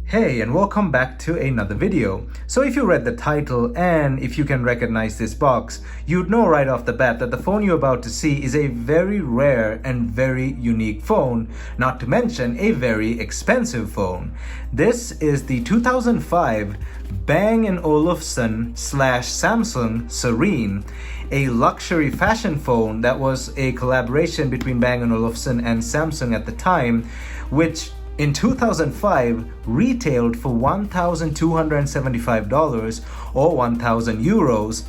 Hey, and welcome back to another video. So if you read the title and if you can recognize this box, you'd know right off the bat that the phone you're about to see is a very rare and very unique phone, not to mention a very expensive phone. This is the 2005 Bang & Olufsen / Samsung Serene, a luxury fashion phone that was a collaboration between Bang & Olufsen and Samsung at the time, which in 2005 retailed for $1,275 or 1,000 euros,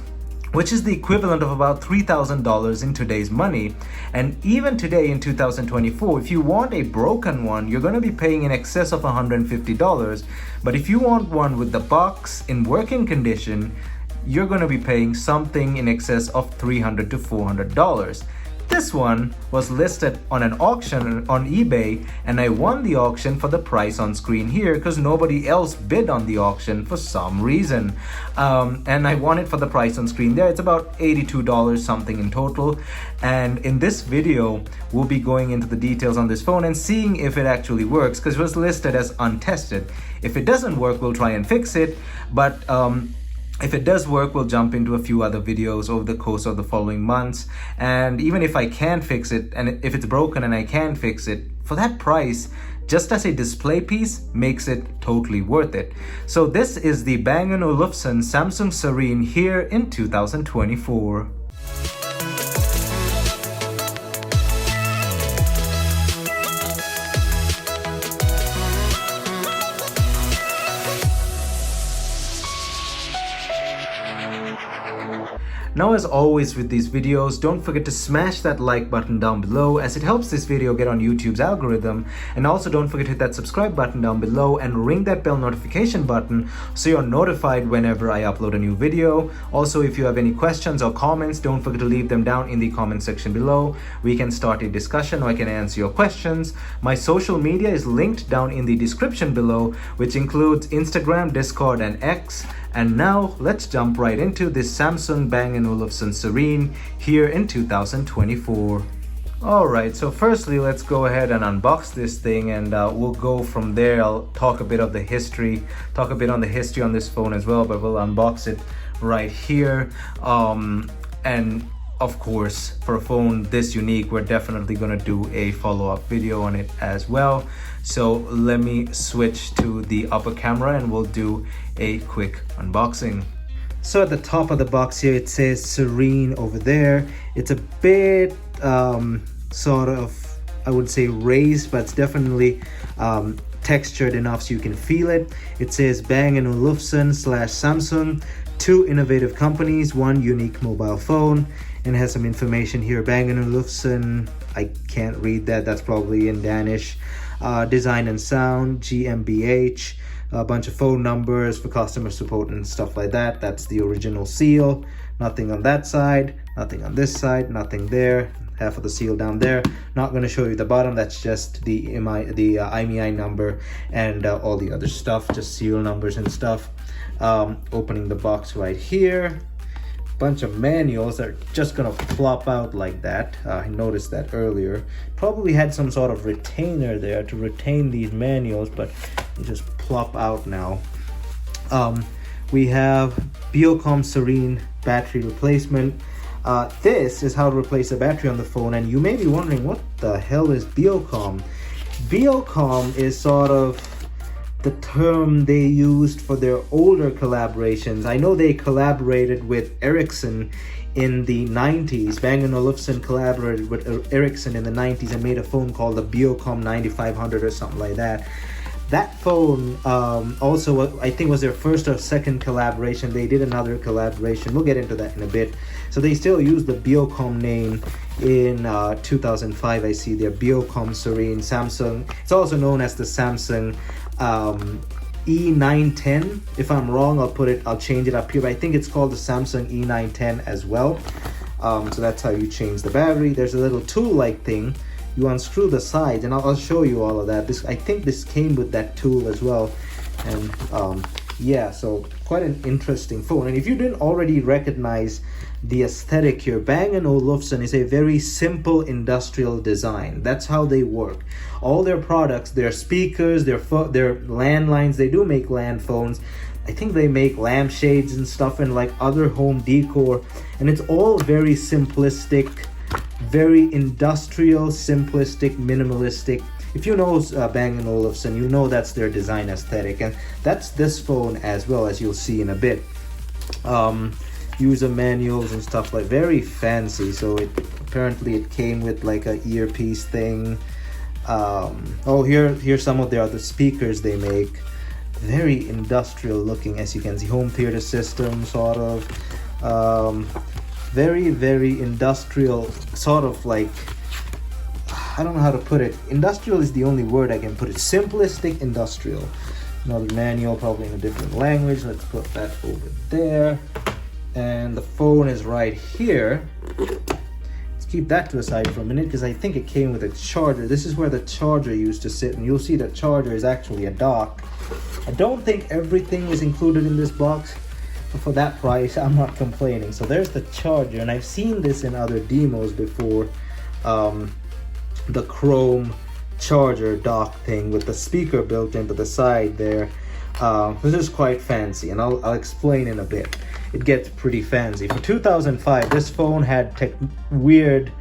which is the equivalent of about $3,000 in today's money. And even today in 2024, if you want a broken one, you're going to be paying in excess of $150. But if you want one with the box in working condition, you're going to be paying something in excess of $300 to $400. This one was listed on an auction on eBay, and I won the auction for the price on screen here because nobody else bid on the auction for some reason. And I won it for the price on screen there. It's about $82 something in total. And in this video, we'll be going into the details on this phone and seeing if it actually works, because it was listed as untested. If it doesn't work, we'll try and fix it. But if it does work, we'll jump into a few other videos over the course of the following months. And even if I can fix it, and if it's broken and I can fix it, for that price, just as a display piece, makes it totally worth it. So this is the Bang & Olufsen Samsung Serene here in 2024. Now, as always with these videos, don't forget to smash that like button down below, as it helps this video get on YouTube's algorithm. And also don't forget to hit that subscribe button down below and ring that bell notification button so you're notified whenever I upload a new video. Also, if you have any questions or comments, don't forget to leave them down in the comment section below. We can start a discussion or I can answer your questions. My social media is linked down in the description below, which includes Instagram, Discord, and X. And now let's jump right into this Samsung Bang & Olufsen Serene here in 2024. Alright, so firstly let's go ahead and unbox this thing, and we'll go from there. I'll talk a bit on the history on this phone as well, but we'll unbox it right here. And of course, for a phone this unique, we're definitely going to do a follow-up video on it as well. So let me switch to the upper camera and we'll do a quick unboxing. So at the top of the box here, it says Serene over there. It's a bit sort of, I would say, raised, but it's definitely textured enough so you can feel it. It says Bang & Olufsen / Samsung, two innovative companies, one unique mobile phone. And it has some information here. Bang & Olufsen, I can't read that, that's probably in Danish. Design and sound, GmbH, a bunch of phone numbers for customer support and stuff like that. That's the original seal. Nothing on that side, nothing on this side, nothing there. Half of the seal down there. Not going to show you the bottom, that's just the IMEI number and all the other stuff, just seal numbers and stuff. Opening the box right here. Bunch of manuals that are just gonna flop out like that. I noticed that earlier. Probably had some sort of retainer there to retain these manuals, but they just plop out now. We have Biocom Serene battery replacement. This is how to replace a battery on the phone, and you may be wondering, what the hell is Biocom? Biocom is sort of the term they used for their older collaborations. I know they collaborated with Ericsson in the 90s. Bang & Olufsen collaborated with Ericsson in the 90s and made a phone called the Biocom 9500 or something like that. That phone also, I think, was their first or second collaboration. They did another collaboration. We'll get into that in a bit. So they still use the Biocom name in 2005. I see their Biocom Serene Samsung. It's also known as the Samsung E910. If I'm wrong, I'll change it up here, but I think it's called the Samsung E910 as well. So that's how you change the battery. There's a little tool-like thing. You unscrew the sides, and I'll show you all of that. I think this came with that tool as well. And yeah, so quite an interesting phone. And if you didn't already recognize the aesthetic here, Bang & Olufsen is a very simple industrial design. That's how they work. All their products, their speakers, their landlines, they do make land phones. I think they make lampshades and stuff and like other home decor. And it's all very simplistic, very industrial, simplistic, minimalistic. If you know Bang & Olufsen, you know that's their design aesthetic, and that's this phone as well, as you'll see in a bit. User manuals and stuff, like very fancy. So apparently it came with like a earpiece thing. Oh, here's some of the other speakers they make. Very industrial looking, as you can see. Home theater system, sort of. Very, very industrial, sort of like, I don't know how to put it. Industrial is the only word I can put it. Simplistic industrial. Another manual, probably in a different language. Let's put that over there. And the phone is right here. Let's keep that to the side for a minute, because I think it came with a charger. This is where the charger used to sit, and you'll see the charger is actually a dock. I don't think everything is included in this box, but for that price, I'm not complaining. So there's the charger, and I've seen this in other demos before. The chrome charger dock thing with the speaker built into the side there. This is quite fancy, and I'll explain in a bit. It gets pretty fancy. For 2005, this phone had weird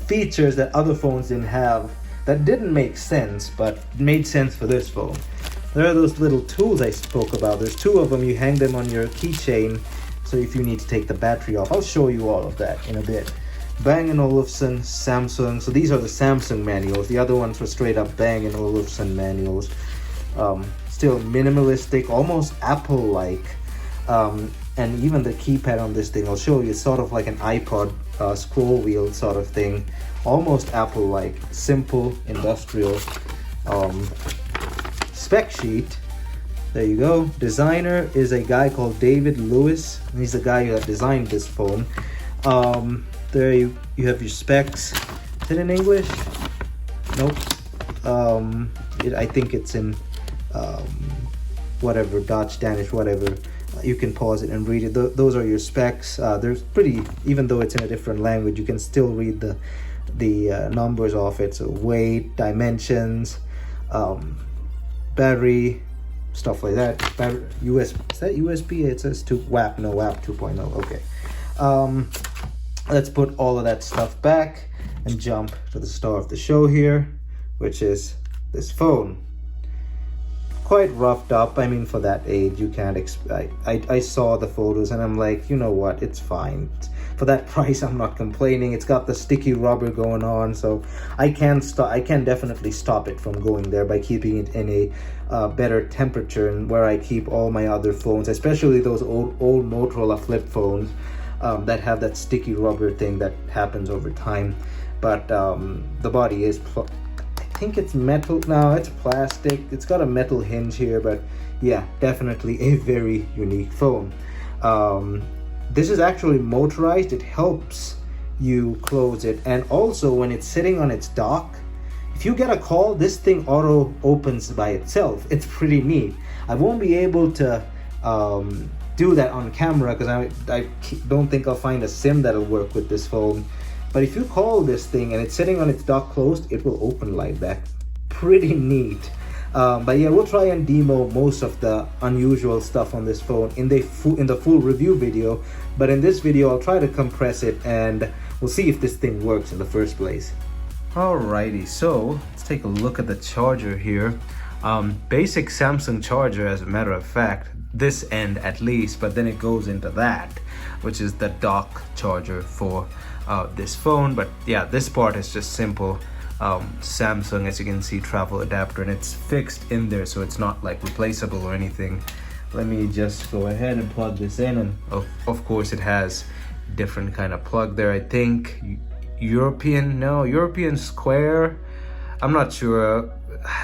features that other phones didn't have, that didn't make sense, but made sense for this phone. There are those little tools I spoke about. There's two of them. You hang them on your keychain, so if you need to take the battery off. I'll show you all of that in a bit. Bang & Olufsen, Samsung. So these are the Samsung manuals. The other ones were straight up Bang & Olufsen manuals. Still minimalistic, almost Apple-like. And even the keypad on this thing, I'll show you, it's sort of like an iPod scroll wheel sort of thing. Almost Apple-like, simple, industrial. Spec sheet. There you go. Designer is a guy called David Lewis. He's the guy that designed this phone. There you have your specs. Is it in English? Nope. I think it's in whatever, Dutch, Danish, whatever. You can pause it and read it. Those are your specs. They're pretty, even though it's in a different language, you can still read the numbers off it. So weight, dimensions, battery, stuff like that. Is that USB? It says WAP. No, WAP 2.0. Okay. Let's put all of that stuff back and jump to the star of the show here, which is this phone. Quite roughed up. I mean, for that age, you can't expect. I saw the photos and I'm like, you know what, it's fine. For that price, I'm not complaining. It's got the sticky rubber going on, so I can definitely stop it from going there by keeping it in a better temperature, and where I keep all my other phones, especially those old Motorola flip phones that have that sticky rubber thing that happens over time. But the body is, I think it's metal. No, it's plastic. It's got a metal hinge here, but yeah, definitely a very unique phone. This is actually motorized. It helps you close it, and also when it's sitting on its dock, if you get a call, this thing auto opens by itself. It's pretty neat. I won't be able to do that on camera because I don't think I'll find a SIM that'll work with this phone. But if you call this thing and it's sitting on its dock closed, it will open like that. Pretty neat. But yeah, we'll try and demo most of the unusual stuff on this phone in the full review video. But in this video, I'll try to compress it and we'll see if this thing works in the first place. Alrighty, so let's take a look at the charger here. Basic Samsung charger, as a matter of fact, this end at least, but then it goes into that, which is the dock charger for this phone. But yeah, this part is just simple Samsung, as you can see, travel adapter, and it's fixed in there, so it's not like replaceable or anything. Let me just go ahead and plug this in, and of course it has different kind of plug there. I think European square, I'm not sure.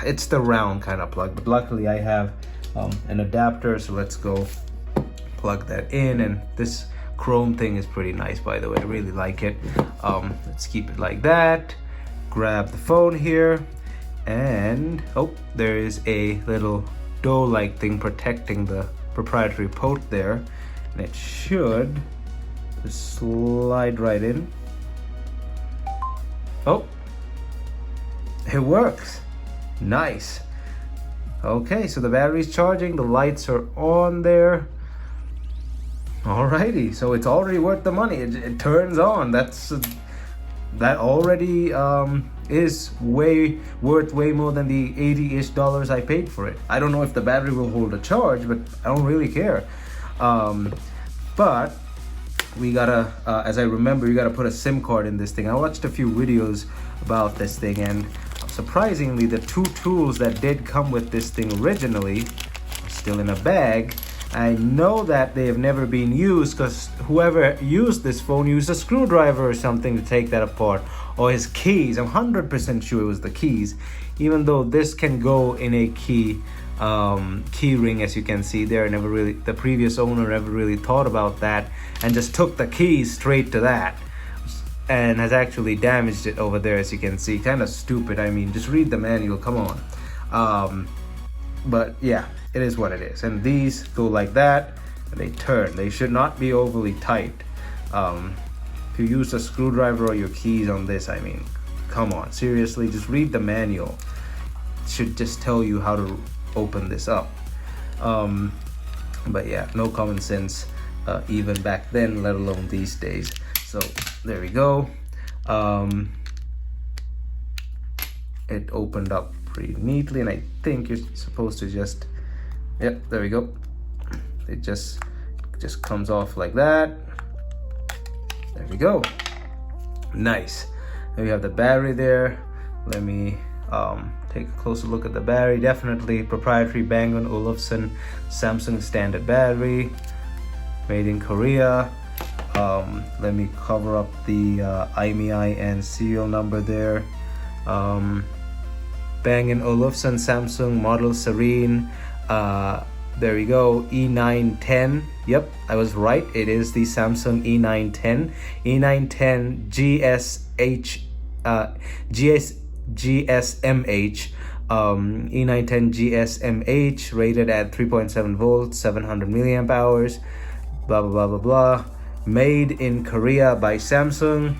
It's the round kind of plug, but luckily I have an adapter, so let's go plug that in. And this chrome thing is pretty nice, by the way. I really like it. Let's keep it like that. Grab the phone here, and there is a little dough-like thing protecting the proprietary port there, and it should just slide right in. Oh, it works. Nice. Okay, so the battery's charging, the lights are on there. Alrighty, so it's already worth the money. It turns on. That already is worth way more than the $80-ish I paid for it. I don't know if the battery will hold a charge, but I don't really care. But we gotta, as I remember, you gotta put a SIM card in this thing. I watched a few videos about this thing, and surprisingly, the two tools that did come with this thing originally are still in a bag. I know that they have never been used because whoever used this phone used a screwdriver or something to take that apart, or his keys. I'm 100% sure it was the keys, even though this can go in a key ring, as you can see there. The previous owner never really thought about that and just took the keys straight to that, and has actually damaged it over there, as you can see. Kind of stupid. I mean, just read the manual, come on. But yeah, it is what it is. And these go like that, and they turn. They should not be overly tight. If you use a screwdriver or your keys on this, I mean, come on, seriously, just read the manual. It should just tell you how to open this up. But yeah, no common sense even back then, let alone these days. So there we go. It opened up pretty neatly, and I think you're supposed to just, yep, there we go. It just comes off like that. There we go. Nice. Then we have the battery there. Let me take a closer look at the battery. Definitely proprietary Bang Olufsen Samsung standard battery, made in Korea. Let me cover up the IMEI and serial number there. Bang & Olufsen Samsung model Serene. There we go, E910. Yep, I was right. It is the Samsung E910. E910 GSMH. E910 GSMH, rated at 3.7 volts, 700 milliamp hours. Blah blah blah blah blah. Made in Korea by Samsung.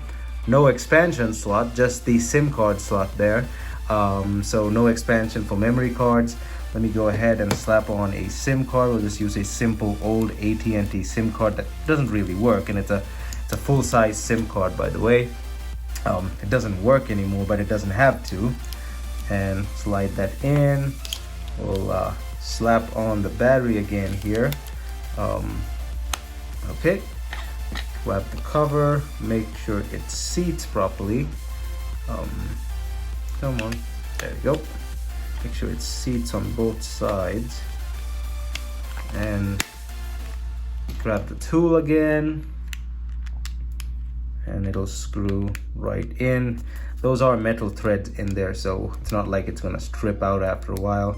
No expansion slot, just the SIM card slot there. So no expansion for memory cards. Let me go ahead and slap on a SIM card. We'll just use a simple old AT&T SIM card that doesn't really work, and it's a full-size SIM card, by the way. It doesn't work anymore, but it doesn't have to. And slide that in. We'll slap on the battery again here. Okay. Grab the cover. Make sure it seats properly. Come on, there we go. Make sure it seats on both sides, and grab the tool again, and it'll screw right in. Those are metal threads in there, so it's not like it's gonna strip out after a while.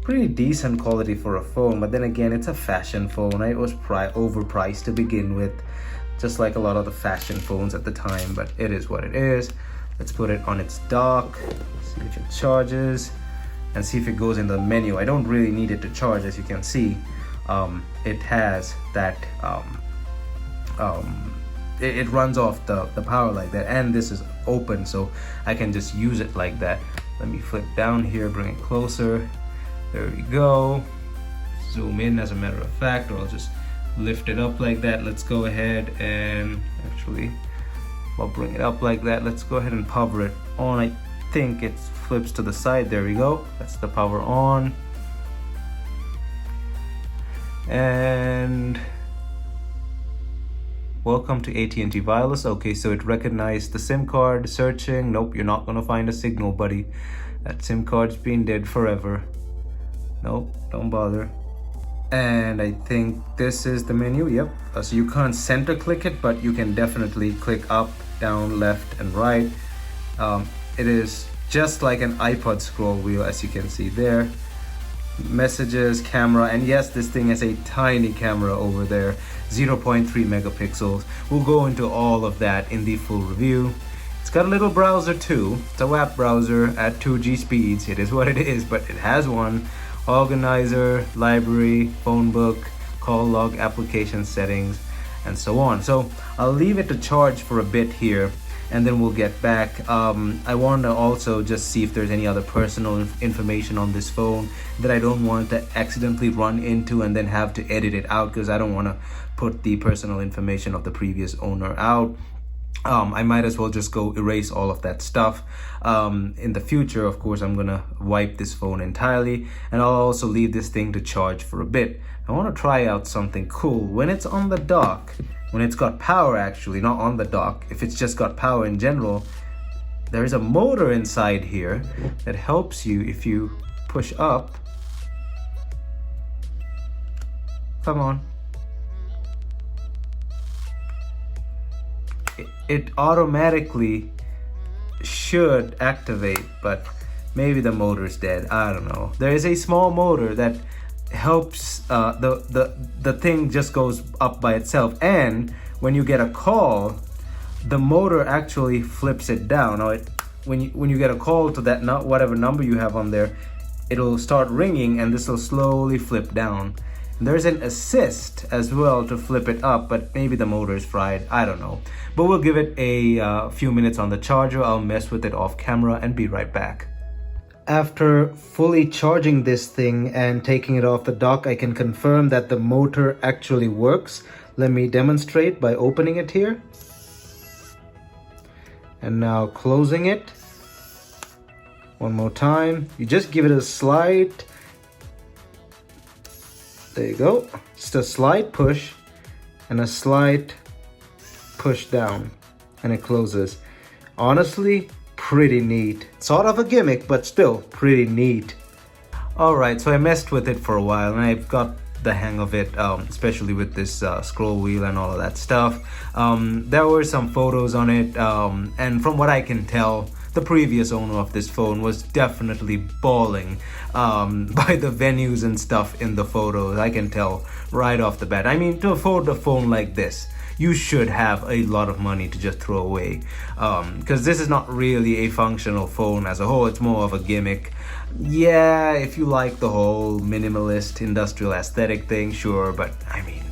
Pretty decent quality for a phone, but then again, it's a fashion phone. It was overpriced to begin with, just like a lot of the fashion phones at the time, but it is what it is. Let's put it on its dock, see if it charges, and see if it goes in the menu. I don't really need it to charge, as you can see. It has that, it runs off the power like that, and this is open, so I can just use it like that. Let me flip down here, bring it closer. There we go. Zoom in, as a matter of fact, or I'll just lift it up like that. Let's go ahead and actually, I'll bring it up like that. Let's go ahead and power it on. I think it flips to the side. There we go. That's the power on. And welcome to AT&T Wireless. Okay, so it recognized the SIM card. Searching. Nope, you're not gonna find a signal, buddy. That SIM card's been dead forever. Nope, don't bother. And I think this is the menu. Yep. So you can't center click it, but you can definitely click up, down, left, and right. It is just like an iPod scroll wheel, as you can see there. Messages, camera, and yes, this thing has a tiny camera over there, 0.3 megapixels. We'll go into all of that in the full review. It's got a little browser too. It's a web browser at 2G speeds. It is what it is, but it has one. organizer, library, phone book, call log, application settings, and so on. So I'll leave it to charge for a bit here, and then we'll get back. I want to also just see if there's any other personal information on this phone that I don't want to accidentally run into and then have to edit it out, because I don't want to put the personal information of the previous owner out. I might as well just go erase all of that stuff. In the future, of course, I'm gonna wipe this phone entirely, and I'll also leave this thing to charge for a bit. I want to try out something cool. When it's on the dock, when it's got power, actually, not on the dock, if it's just got power in general, there is a motor inside here that helps you. If you push up, come on, it automatically should activate, but maybe the motor's dead. I don't know. There is a small motor that helps. The thing just goes up by itself, and when you get a call, the motor actually flips it down. Now when you get a call to that whatever number you have on there, it'll start ringing, and this will slowly flip down. There's an assist as well to flip it up, but maybe the motor is fried. I don't know. But we'll give it a few minutes on the charger. I'll mess with it off camera and be right back. After fully charging this thing and taking it off the dock, I can confirm that the motor actually works. Let me demonstrate by opening it here. And now closing it. One more time. You just give it a slight... There you go. Just a slight push and a slight push down, and it closes. Honestly, pretty neat. Sort of a gimmick, but still pretty neat. Alright, so I messed with it for a while, and I've got the hang of it, especially with this scroll wheel and all of that stuff. There were some photos on it, and from what I can tell, the previous owner of this phone was definitely balling by the venues and stuff in the photos. I can tell right off the bat. I mean, to afford a phone like this, you should have a lot of money to just throw away, because this is not really a functional phone as a whole. It's more of a gimmick. Yeah, if you like the whole minimalist industrial aesthetic thing, sure, but I mean,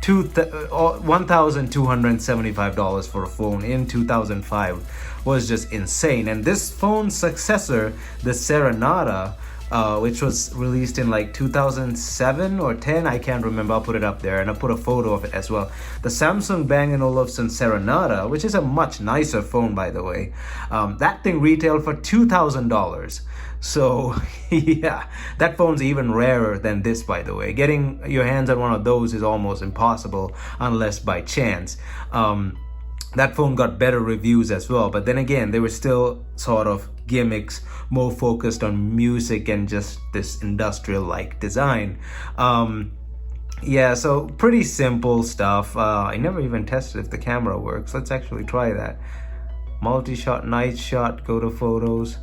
$1,275 for a phone in 2005 was just insane. And this phone's successor, the Serenata, which was released in like 2007 or 10, I can't remember. I'll put it up there, and I'll put a photo of it as well. The Samsung Bang Olufsen Serenata, which is a much nicer phone, by the way, that thing retailed for $2,000. So yeah, that phone's even rarer than this, by the way. Getting your hands on one of those is almost impossible unless by chance. That phone got better reviews as well, but then again, they were still sort of gimmicks, more focused on music and just this industrial-like design. Yeah, so pretty simple stuff. I never even tested if the camera works. Let's actually try that. Multi-shot, night shot, go to photos.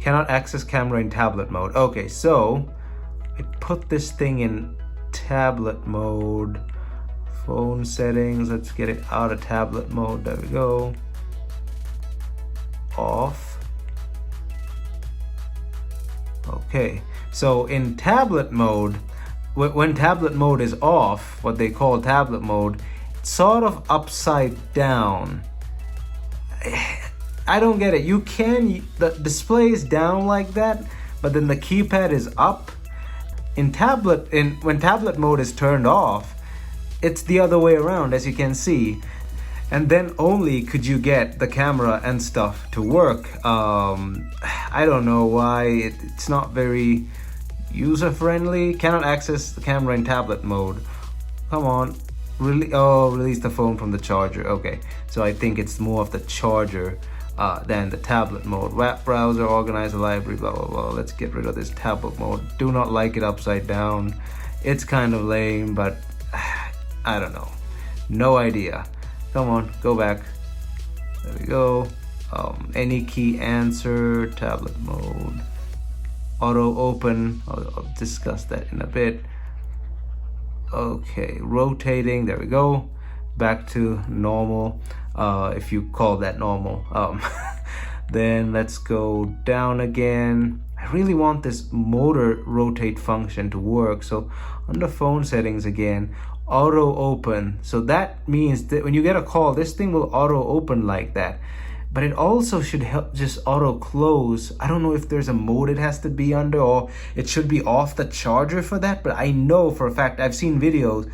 Cannot access camera in tablet mode. Okay, so I put this thing in tablet mode. Phone settings, let's get it out of tablet mode. There we go. Off. Okay, so in tablet mode, when tablet mode is off, what they call tablet mode, it's sort of upside down. I don't get it. You can, the display is down like that, but then the keypad is up. When tablet mode is turned off, it's the other way around, as you can see. And then only could you get the camera and stuff to work. I don't know why. It's not very user-friendly. Cannot access the camera in tablet mode. Come on. Release the phone from the charger. Okay, so I think it's more of the charger than the tablet mode. Web browser, organizer, library, blah, blah, blah. Let's get rid of this tablet mode. Do not like it upside down. It's kind of lame, but I don't know. No idea. Come on, go back. There we go. Any key answer, tablet mode. Auto open, I'll discuss that in a bit. Okay, rotating, there we go. Back to normal, if you call that normal. Then let's go down again. I really want this motor rotate function to work. So under phone settings again, auto open. So that means that when you get a call, this thing will auto open like that. But it also should help just auto close. I don't know if there's a mode it has to be under, or it should be off the charger for that. But I know for a fact, I've seen videos,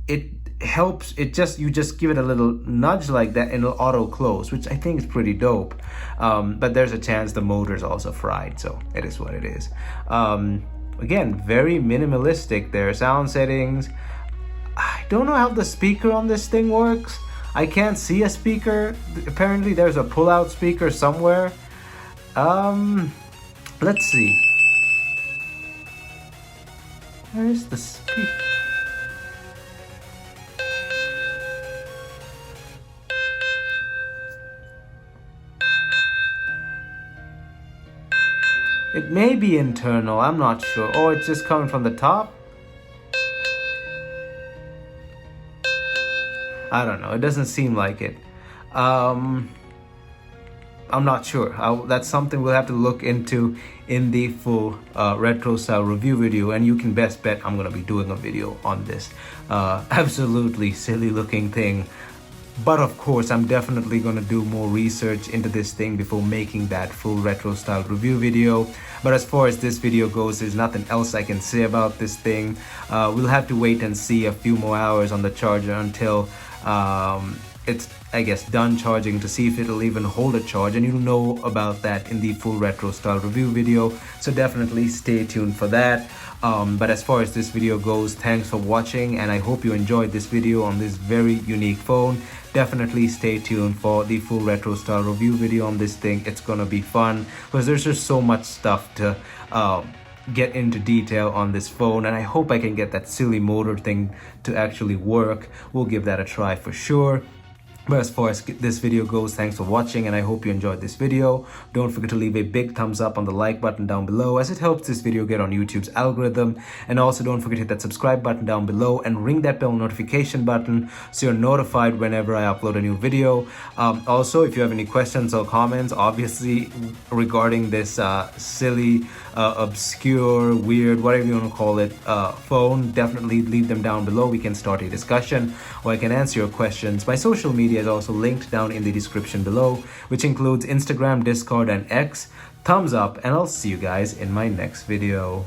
it helps. You just give it a little nudge like that and it'll auto close, which I think is pretty dope. But there's a chance the motor's also fried, so it is what it is. Again, very minimalistic there. Sound settings. I don't know how the speaker on this thing works. I can't see a speaker. Apparently there's a pull-out speaker somewhere. Let's see. Where is the speaker? It may be internal, I'm not sure. Or it's just coming from the top. I don't know, it doesn't seem like it. I'm not sure. That's something we'll have to look into in the full retro style review video, and you can best bet I'm gonna be doing a video on this absolutely silly looking thing. But of course, I'm definitely gonna do more research into this thing before making that full retro style review video. But as far as this video goes, there's nothing else I can say about this thing. We'll have to wait and see a few more hours on the charger until it's, I guess, done charging, to see if it'll even hold a charge, and you'll know about that in the full retro style review video, so definitely stay tuned for that. But as far as this video goes, thanks for watching, and I hope you enjoyed this video on this very unique phone. Definitely stay tuned for the full retro style review video on this thing. It's gonna be fun because there's just so much stuff to get into detail on this phone, and I hope I can get that silly motor thing to actually work. We'll give that a try for sure. But as far as this video goes, thanks for watching, and I hope you enjoyed this video. Don't forget to leave a big thumbs up on the like button down below, as it helps this video get on YouTube's algorithm. And also don't forget to hit that subscribe button down below and ring that bell notification button so you're notified whenever I upload a new video. Also, if you have any questions or comments, obviously, regarding this silly, obscure, weird, whatever you want to call it, phone, definitely leave them down below. We can start a discussion, or I can answer your questions. My social media is also linked down in the description below, which includes Instagram, Discord, and X. Thumbs up, and I'll see you guys in my next video.